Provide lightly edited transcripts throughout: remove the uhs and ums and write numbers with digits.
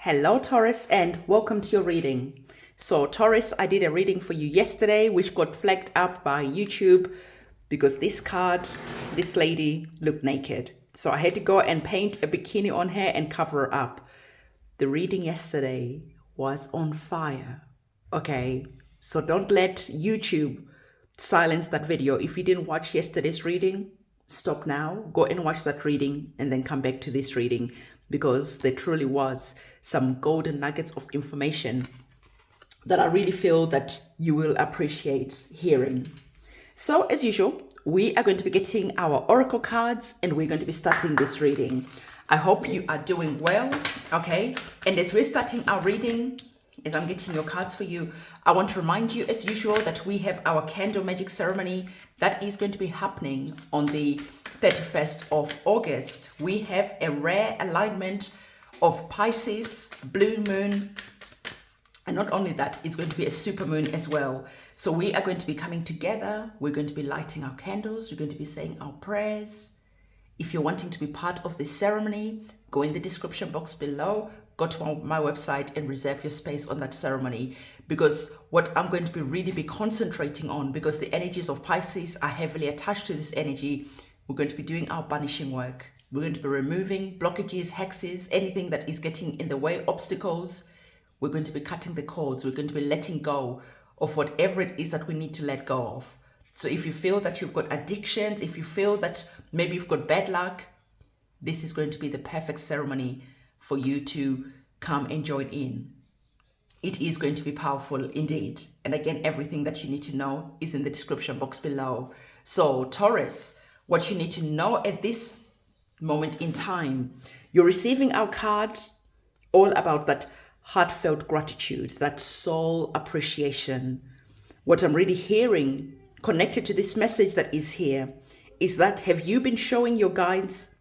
Hello, Taurus, and welcome to your reading. So, Taurus, I did a reading for you yesterday, which got flagged up by YouTube because this lady looked naked. So I had to go and paint a bikini on her and cover her up. The reading yesterday was on fire. Okay, so don't let YouTube silence that video. If you didn't watch yesterday's reading, stop now, go and watch that reading and then come back to this reading, because there truly was some golden nuggets of information that I really feel that you will appreciate hearing. So as usual, we are going to be getting our oracle cards and we're going to be starting this reading. I hope you are doing well, okay? And as we're starting our reading, as I'm getting your cards for you, I want to remind you as usual that we have our candle magic ceremony that is going to be happening on the 31st of August. We have a rare alignment of Pisces, blue moon, and not only that, it's going to be a super moon as well. So we are going to be coming together. We're going to be lighting our candles. We're going to be saying our prayers. If you're wanting to be part of this ceremony, go in the description box below, go to my website and reserve your space on that ceremony, because what I'm going to be really concentrating on, because the energies of Pisces are heavily attached to this energy, we're going to be doing our banishing work. We're going to be removing blockages, hexes, anything that is getting in the way, obstacles. We're going to be cutting the cords. We're going to be letting go of whatever it is that we need to let go of. So if you feel that you've got addictions, if you feel that maybe you've got bad luck, this is going to be the perfect ceremony for you to come and join in. It is going to be powerful indeed. And again, everything that you need to know is in the description box below. So Taurus, what you need to know at this moment in time, you're receiving our card all about that heartfelt gratitude, that soul appreciation. What I'm really hearing connected to this message that is here is that, have you been showing your guides,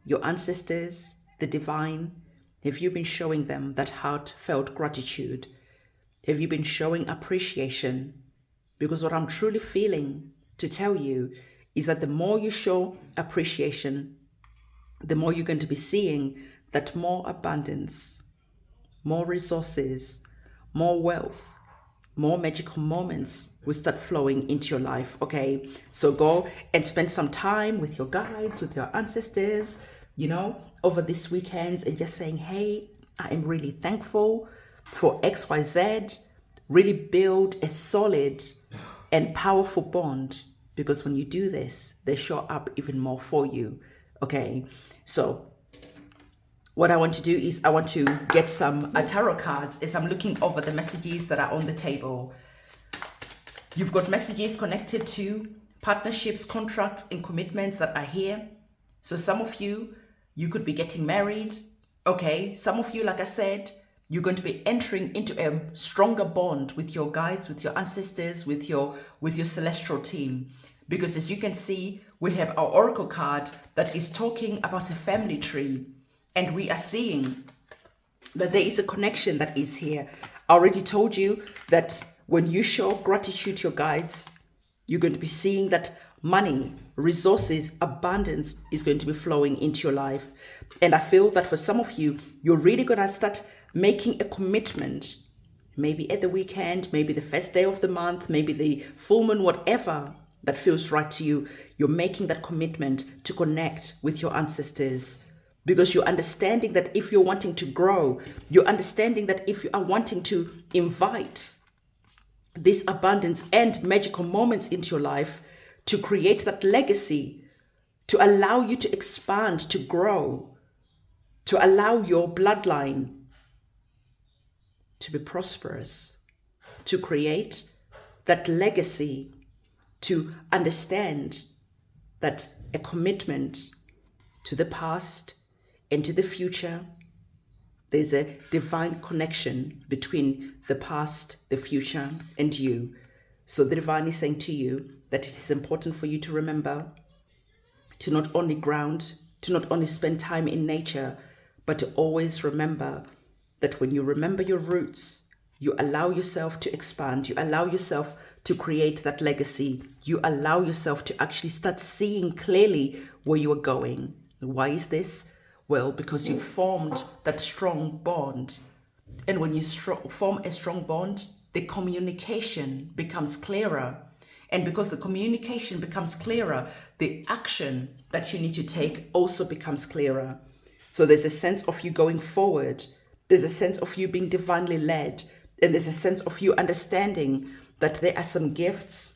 your ancestors, the divine, have you been showing them that heartfelt gratitude? Have you been showing appreciation? Because what I'm truly feeling to tell you is that the more you show appreciation, the more you're going to be seeing that more abundance, more resources, more wealth, more magical moments will start flowing into your life, okay? So go and spend some time with your guides, with your ancestors, over this weekend, and just saying, hey, I am really thankful for XYZ. Really build a solid and powerful bond, because when you do this, they show up even more for you, okay? So what I want to do is I want to get some tarot cards as I'm looking over the messages that are on the table. You've got messages connected to partnerships, contracts, and commitments that are here. So some of you could be getting married. Okay, some of you, like I said, you're going to be entering into a stronger bond with your guides, with your ancestors, with your celestial team. Because as you can see, we have our oracle card that is talking about a family tree. And we are seeing that there is a connection that is here. I already told you that when you show gratitude to your guides, you're going to be seeing that money, resources, abundance is going to be flowing into your life. And I feel that for some of you, you're really going to start making a commitment, maybe at the weekend, maybe the first day of the month, maybe the full moon, whatever that feels right to you. You're making that commitment to connect with your ancestors, because you're understanding that if you're wanting to grow, you're understanding that if you are wanting to invite this abundance and magical moments into your life, to create that legacy, to allow you to expand, to grow, to allow your bloodline to be prosperous, to create that legacy, to understand that a commitment to the past and to the future, there's a divine connection between the past, the future, and you. So the divine is saying to you that it is important for you to remember to not only ground, to not only spend time in nature, but to always remember that when you remember your roots, you allow yourself to expand, you allow yourself to create that legacy, you allow yourself to actually start seeing clearly where you are going. Why is this? Well, because you formed that strong bond. And when you form a strong bond, the communication becomes clearer. And because the communication becomes clearer, the action that you need to take also becomes clearer. So there's a sense of you going forward. There's a sense of you being divinely led. And there's a sense of you understanding that there are some gifts,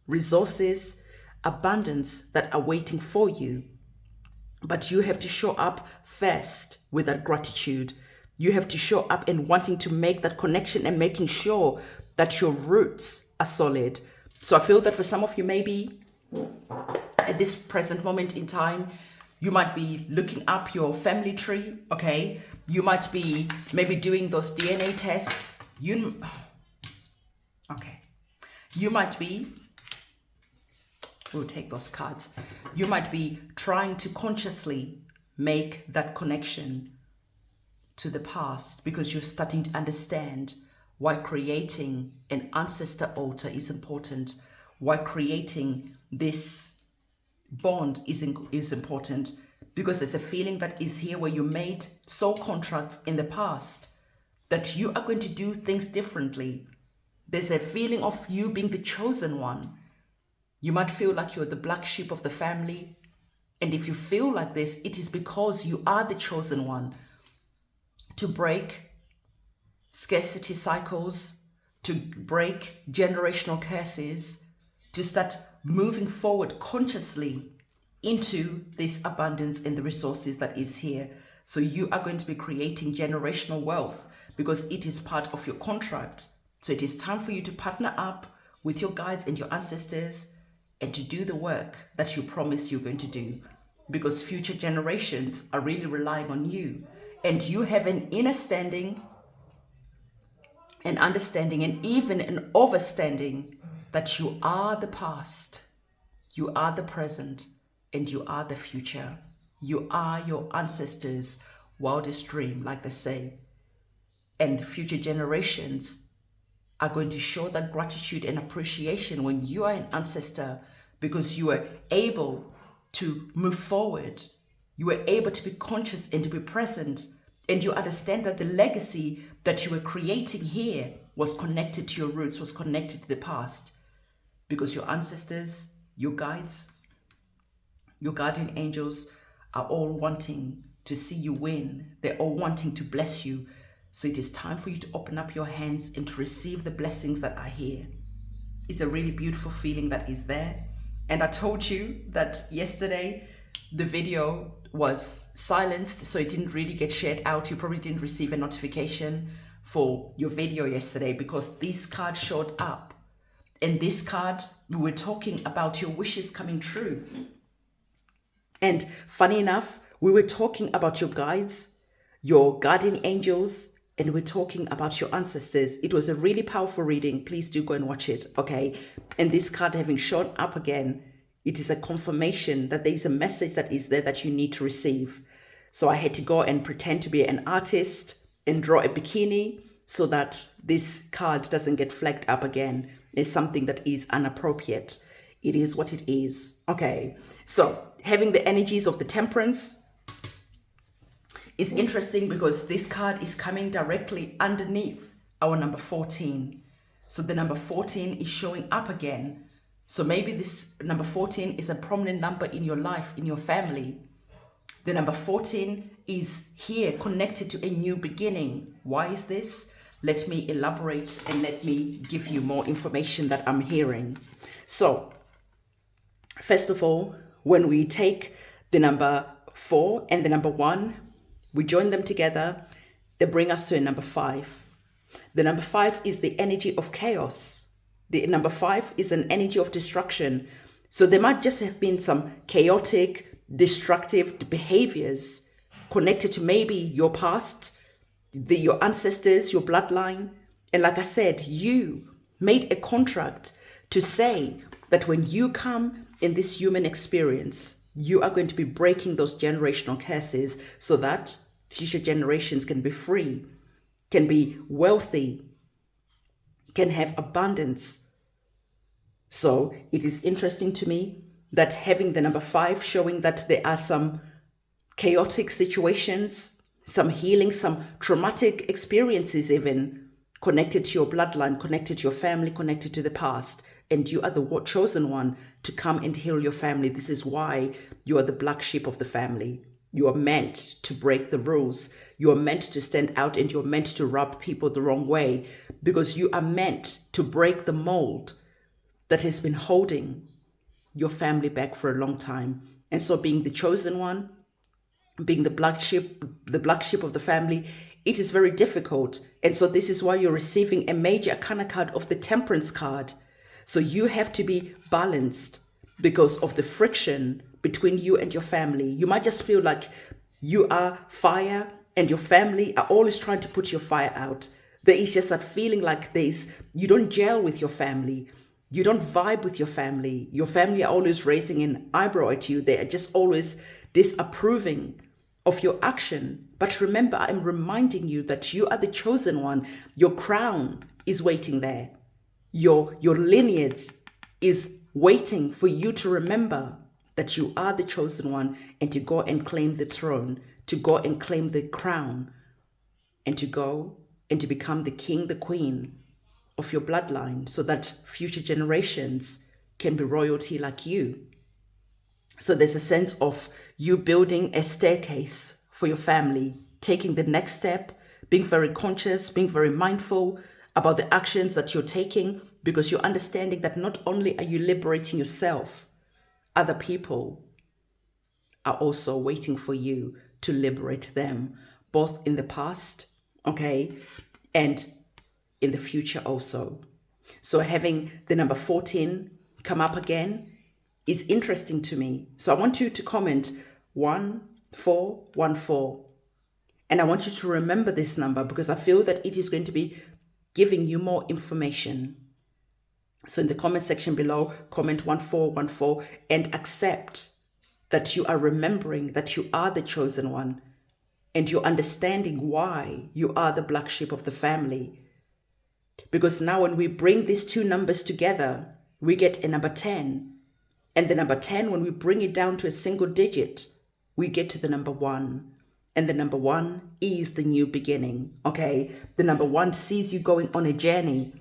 resources, abundance that are waiting for you. But you have to show up first with that gratitude. You have to show up in wanting to make that connection and making sure that your roots are solid. So I feel that for some of you, maybe at this present moment in time, you might be looking up your family tree, okay? You might be maybe doing those DNA tests. You might be, we'll take those cards. You might be trying to consciously make that connection to the past because you're starting to understand why creating an ancestor altar is important, why creating this bond is important, because there's a feeling that is here where you made soul contracts in the past that you are going to do things differently. There's a feeling of you being the chosen one. You might feel like you're the black sheep of the family. And if you feel like this, it is because you are the chosen one to break scarcity cycles, to break generational curses, to start moving forward consciously into this abundance and the resources that is here. So you are going to be creating generational wealth because it is part of your contract. So it is time for you to partner up with your guides and your ancestors and to do the work that you promise you're going to do, because future generations are really relying on you. And you have an inner standing, an understanding, and even an overstanding that you are the past, you are the present, and you are the future. You are your ancestors' wildest dream, like they say. And future generations are going to show that gratitude and appreciation when you are an ancestor, because you are able to move forward. You were able to be conscious and to be present, and you understand that the legacy that you were creating here was connected to your roots, was connected to the past, because your ancestors, your guides, your guardian angels are all wanting to see you win. They're all wanting to bless you. So it is time for you to open up your hands and to receive the blessings that are here. It's a really beautiful feeling that is there. And I told you that yesterday the video was silenced, so it didn't really get shared out. You probably didn't receive a notification for your video yesterday because this card showed up. And this card, we were talking about your wishes coming true. And funny enough, we were talking about your guides, your guardian angels, and we're talking about your ancestors. It was a really powerful reading. Please do go and watch it, okay? And this card having shown up again, it is a confirmation that there is a message that is there that you need to receive. So I had to go and pretend to be an artist and draw a bikini so that this card doesn't get flagged up again. It's something that is inappropriate. It is what it is. Okay, so having the energies of the Temperance is interesting because this card is coming directly underneath our number 14. So the number 14 is showing up again. So maybe this number 14 is a prominent number in your life, in your family. The number 14 is here connected to a new beginning. Why is this? Let me elaborate and let me give you more information that I'm hearing. So, first of all, when we take the number 4 and the number 1, we join them together, they bring us to a number 5. The number 5 is the energy of chaos. The number 5 is an energy of destruction. So there might just have been some chaotic, destructive behaviors connected to maybe your past, your ancestors, your bloodline. And like I said, you made a contract to say that when you come in this human experience, you are going to be breaking those generational curses so that future generations can be free, can be wealthy, can have abundance. So it is interesting to me that having the number 5 showing that there are some chaotic situations, some healing, some traumatic experiences even connected to your bloodline, connected to your family, connected to the past. And you are the chosen one to come and heal your family. This is why you are the black sheep of the family. You are meant to break the rules. You are meant to stand out, and you're meant to rub people the wrong way, because you are meant to break the mold that has been holding your family back for a long time. And so being the chosen one, being the black sheep of the family, it is very difficult. And so this is why you're receiving a major arcana card of the Temperance card. So you have to be balanced because of the friction between you and your family. You might just feel like you are fire and your family are always trying to put your fire out. There is just that feeling like you don't gel with your family. You don't vibe with your family. Your family are always raising an eyebrow at you. They are just always disapproving of your action. But remember, I'm reminding you that you are the chosen one. Your crown is waiting there. Your lineage is waiting for you to remember that you are the chosen one, and to go and claim the throne, to go and claim the crown, and to go and to become the king, the queen of your bloodline, so that future generations can be royalty like you. So there's a sense of you building a staircase for your family, taking the next step, being very conscious, being very mindful about the actions that you're taking, because you're understanding that not only are you liberating yourself, other people are also waiting for you to liberate them, both in the past, okay, and in the future also. So having the number 14 come up again is interesting to me. So I want you to comment 1414. And I want you to remember this number, because I feel that it is going to be giving you more information. So in the comment section below, comment 1414 and accept that you are remembering that you are the chosen one, and you're understanding why you are the black sheep of the family. Because now when we bring these two numbers together, we get a number 10. And the number 10, when we bring it down to a single digit, we get to the number 1. And the number 1 is the new beginning, okay? The number 1 sees you going on a journey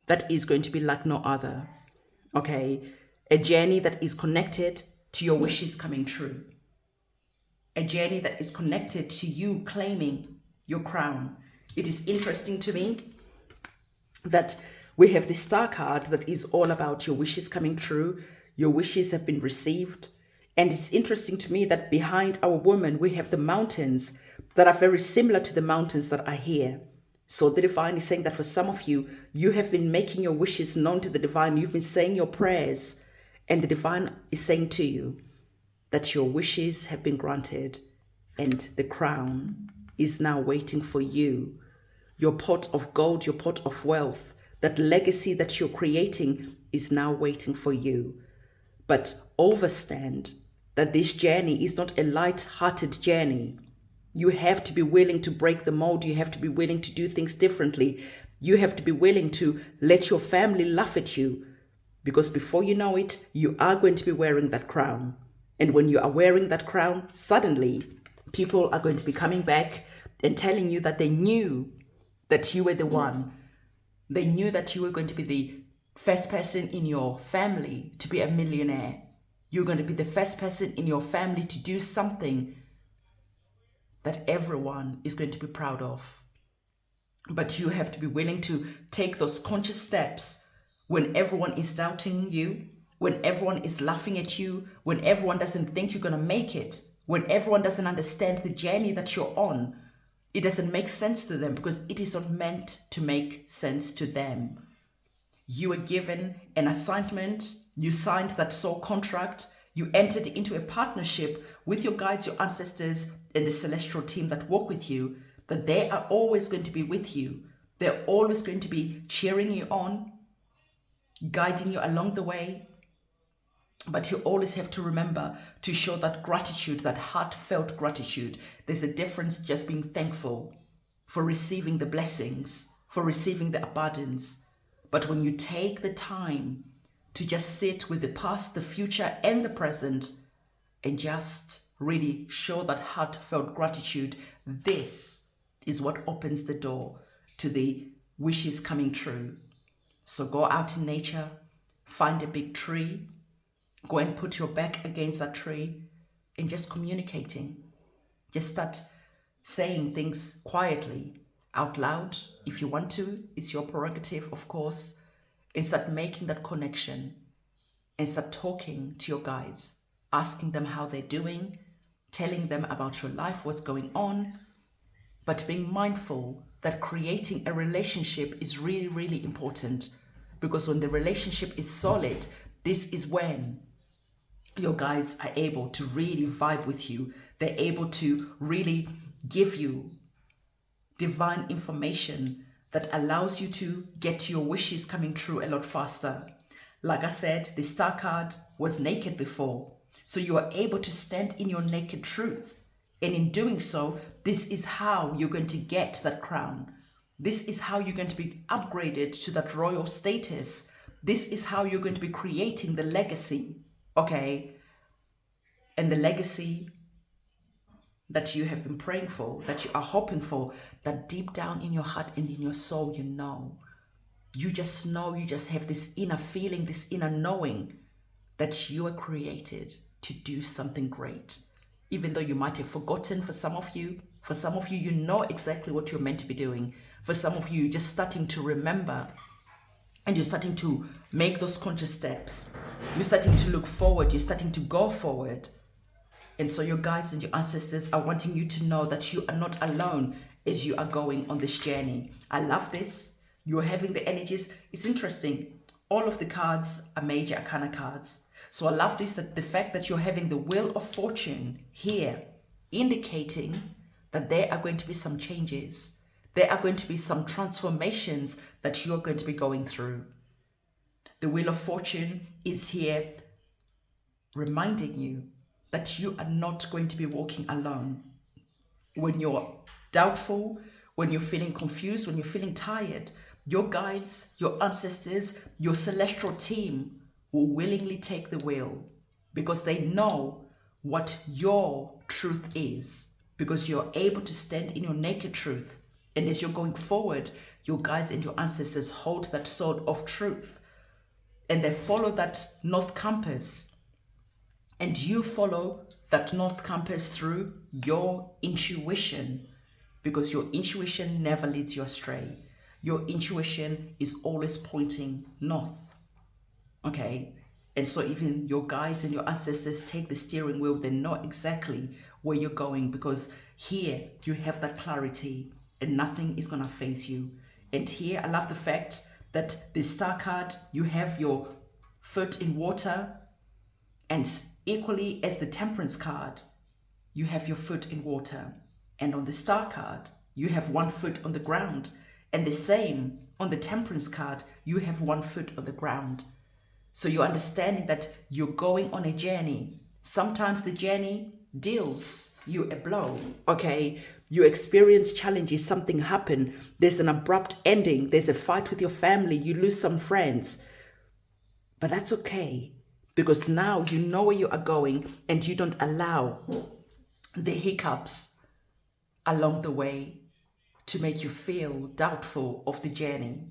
that is going to be like no other, okay? A journey that is connected to your wishes coming true. A journey that is connected to you claiming your crown. It is interesting to me that we have the star card that is all about your wishes coming true. Your wishes have been received. And it's interesting to me that behind our woman, we have the mountains that are very similar to the mountains that are here. So the divine is saying that for some of you, you have been making your wishes known to the divine. You've been saying your prayers, and the divine is saying to you that your wishes have been granted, and the crown is now waiting for you. Your pot of gold, your pot of wealth, that legacy that you're creating is now waiting for you. But understand that this journey is not a light-hearted journey. You have to be willing to break the mold. You have to be willing to do things differently. You have to be willing to let your family laugh at you, because before you know it, you are going to be wearing that crown. And when you are wearing that crown, suddenly people are going to be coming back and telling you that they knew that you were the one. They knew that you were going to be the first person in your family to be a millionaire. You're going to be the first person in your family to do something that everyone is going to be proud of. But you have to be willing to take those conscious steps when everyone is doubting you, when everyone is laughing at you, when everyone doesn't think you're going to make it, when everyone doesn't understand the journey that you're on. It doesn't make sense to them because it is not meant to make sense to them. You were given an assignment, you signed that soul contract, you entered into a partnership with your guides, your ancestors, and the celestial team that walk with you, that they are always going to be with you. They're always going to be cheering you on, guiding you along the way. But you always have to remember to show that gratitude, that heartfelt gratitude. There's a difference just being thankful for receiving the blessings, for receiving the abundance. But when you take the time to just sit with the past, the future, and the present, and just really show that heartfelt gratitude. This is what opens the door to the wishes coming true. So go out in nature, find a big tree, go and put your back against that tree and just communicating. Just start saying things quietly, out loud. If you want to, it's your prerogative, of course. And start making that connection and start talking to your guides, asking them how they're doing, telling them about your life, what's going on, but being mindful that creating a relationship is really, really important, because when the relationship is solid, this is when your guides are able to really vibe with you. They're able to really give you divine information that allows you to get your wishes coming true a lot faster. Like I said, the star card was naked before, so you are able to stand in your naked truth. And in doing so, this is how you're going to get that crown. This is how you're going to be upgraded to that royal status. This is how you're going to be creating the legacy, okay? And the legacy that you have been praying for, that you are hoping for, that deep down in your heart and in your soul, you know. You just know, you just have this inner feeling, this inner knowing that you are created to do something great. Even though you might have forgotten for some of you, you know exactly what you're meant to be doing. For some of you, you're just starting to remember and you're starting to make those conscious steps. You're starting to look forward, you're starting to go forward. And so your guides and your ancestors are wanting you to know that you are not alone as you are going on this journey. I love this. You're having the energies. It's interesting. All of the cards are major arcana cards. So I love this, that the fact that you're having the Wheel of Fortune here, indicating that there are going to be some changes. There are going to be some transformations that you're going to be going through. The Wheel of Fortune is here reminding you that you are not going to be walking alone. When you're doubtful, when you're feeling confused, when you're feeling tired, your guides, your ancestors, your celestial team will willingly take the wheel, because they know what your truth is, because you're able to stand in your naked truth. And as you're going forward, your guides and your ancestors hold that sword of truth, and they follow that north compass. And you follow that north compass through your intuition, because your intuition never leads you astray. Your intuition is always pointing north, okay? And so even your guides and your ancestors take the steering wheel. They know exactly where you're going, because here you have that clarity and nothing is gonna faze you. And here I love the fact that the star card, you have your foot in water, and equally as the Temperance card, you have your foot in water. And on the star card, you have one foot on the ground. And the same on the Temperance card, you have one foot on the ground. So you're understanding that you're going on a journey. Sometimes the journey deals you a blow, okay? You experience challenges, something happen, there's an abrupt ending, there's a fight with your family, you lose some friends. But that's okay, because now you know where you are going and you don't allow the hiccups along the way to make you feel doubtful of the journey.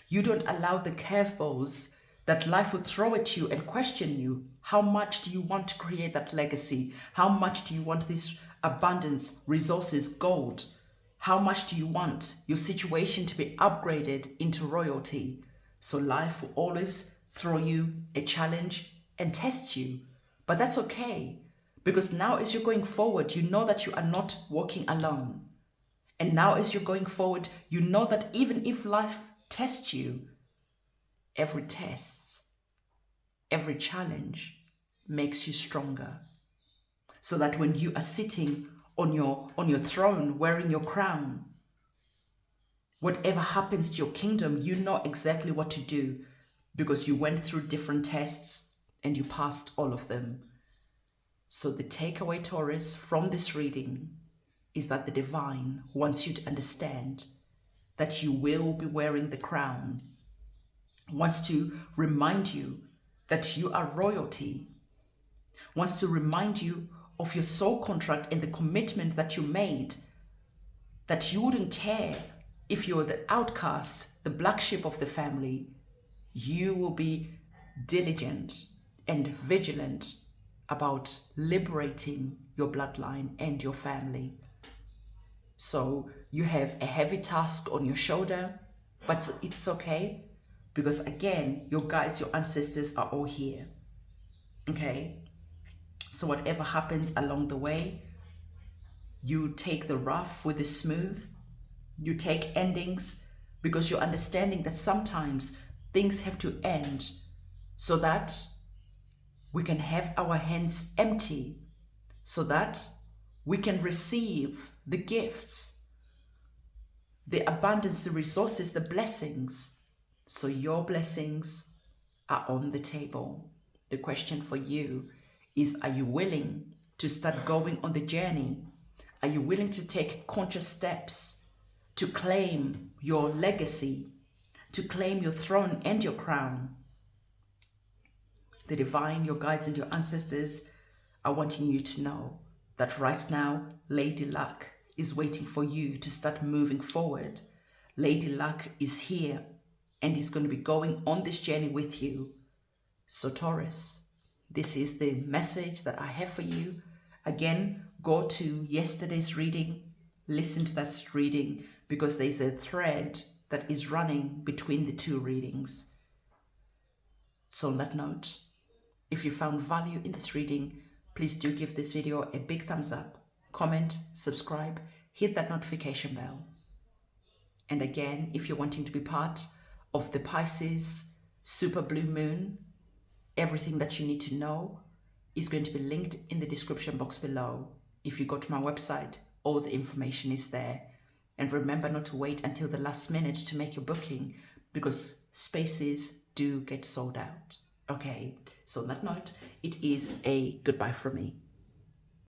You don't allow the curveballs that life will throw at you and question you. How much do you want to create that legacy? How much do you want this abundance, resources, gold? How much do you want your situation to be upgraded into royalty? So life will always throw you a challenge and test you. But that's okay, because now as you're going forward, you know that you are not walking alone. And now as you're going forward, you know that even if life tests you, every test, every challenge makes you stronger. So that when you are sitting on your throne, wearing your crown, whatever happens to your kingdom, you know exactly what to do, because you went through different tests and you passed all of them. So the takeaway, Taurus, from this reading is that the divine wants you to understand that you will be wearing the crown, wants to remind you that you are royalty, wants to remind you of your soul contract and the commitment that you made, that you wouldn't care if you're the outcast, the black sheep of the family. You will be diligent and vigilant about liberating your bloodline and your family. So you have a heavy task on your shoulder, but it's okay, because again, your guides, your ancestors are all here. Okay? So whatever happens along the way, you take the rough with the smooth, you take endings, because you're understanding that sometimes things have to end so that we can have our hands empty, so that we can receive the gifts, the abundance, the resources, the blessings. So your blessings are on the table. The question for you is, are you willing to start going on the journey? Are you willing to take conscious steps to claim your legacy, to claim your throne and your crown? The divine, your guides and your ancestors are wanting you to know that right now, Lady Luck is waiting for you to start moving forward. Lady Luck is here and is going to be going on this journey with you. So Taurus, this is the message that I have for you. Again, go to yesterday's reading, listen to that reading, because there's a thread that is running between the two readings. So on that note, if you found value in this reading, please do give this video a big thumbs up, comment, subscribe, hit that notification bell. And again, if you're wanting to be part of the Pisces Super Blue Moon, everything that you need to know is going to be linked in the description box below. If you go to my website, all the information is there. And remember not to wait until the last minute to make your booking, because spaces do get sold out. Okay, so on that note, it is a goodbye from me.